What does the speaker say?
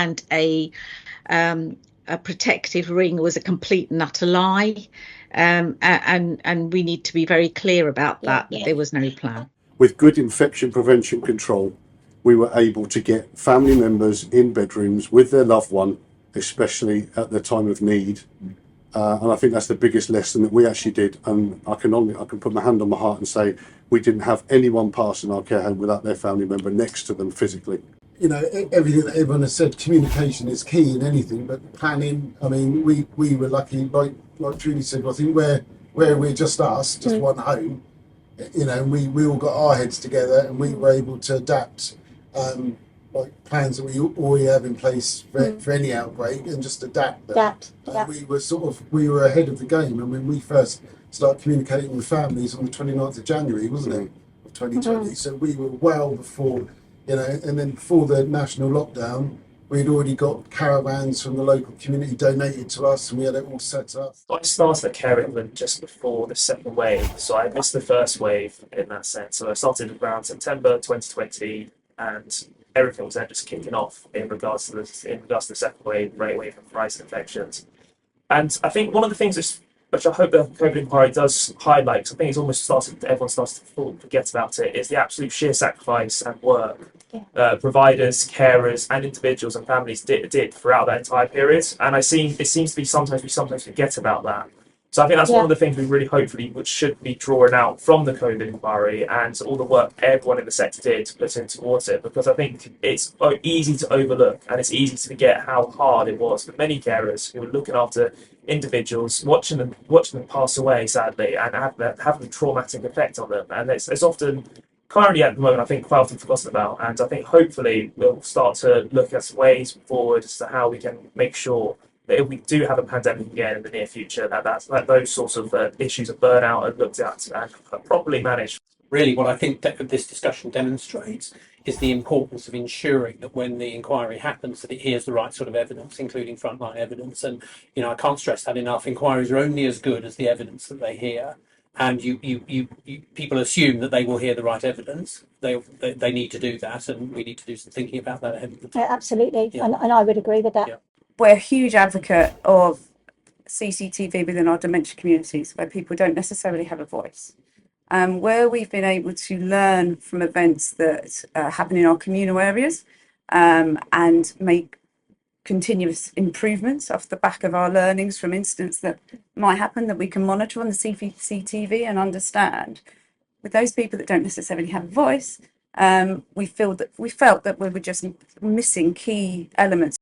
and a protective ring was a complete and utter lie. And we need to be very clear about that, that there was no plan. With good infection prevention control, we were able to get family members in bedrooms with their loved one, especially at the time of need. And I think that's the biggest lesson that we actually did. And I can put my hand on my heart and say we didn't have anyone pass in our care home without their family member next to them physically. You know, everything that everyone has said, communication is key in anything, but planning, I mean, we were lucky, like Trudy said, I think where we're just us, just one home, you know, we all got our heads together and we were able to adapt like plans that we already have in place for any outbreak and just adapt them. We were ahead of the game. And when we first started communicating with families on the 29th of January, wasn't it, of 2020, so we were well before, you know, and then before the national lockdown, we'd already got caravans from the local community donated to us and we had it all set up. I started at Care England just before the second wave, so I missed the first wave in that sense. So I started around September 2020 and everything was then just kicking off in regards to the second wave, rate wave and rise infections. And I think one of the things which I hope the COVID inquiry does highlight, because I think it's almost everyone starts to forget about it, is the absolute sheer sacrifice and work providers, carers, and individuals and families did throughout that entire period. And it seems to be sometimes we forget about that. So I think that's one of the things we really hopefully should be drawing out from the COVID inquiry and all the work everyone in the sector did to put in towards it, because I think it's easy to overlook and it's easy to forget how hard it was for many carers who were looking after individuals, watching them pass away sadly and having a traumatic effect on them. And it's often currently at the moment I think quite often forgotten about, and I think hopefully we'll start to look at ways forward as to how we can make sure that if we do have a pandemic again in the near future, that those sorts of issues of burnout are looked at and properly managed. Really, what I think that this discussion demonstrates is the importance of ensuring that when the inquiry happens, that it hears the right sort of evidence, including frontline evidence. And you know, I can't stress that enough. Inquiries are only as good as the evidence that they hear. And people assume that they will hear the right evidence. They need to do that, and we need to do some thinking about that ahead of the time. Yeah, absolutely, and I would agree with that. Yeah. We're a huge advocate of CCTV within our dementia communities, where people don't necessarily have a voice. Where we've been able to learn from events that happen in our communal areas and make continuous improvements off the back of our learnings from incidents that might happen that we can monitor on the CCTV and understand. With those people that don't necessarily have a voice, we felt that we were just missing key elements.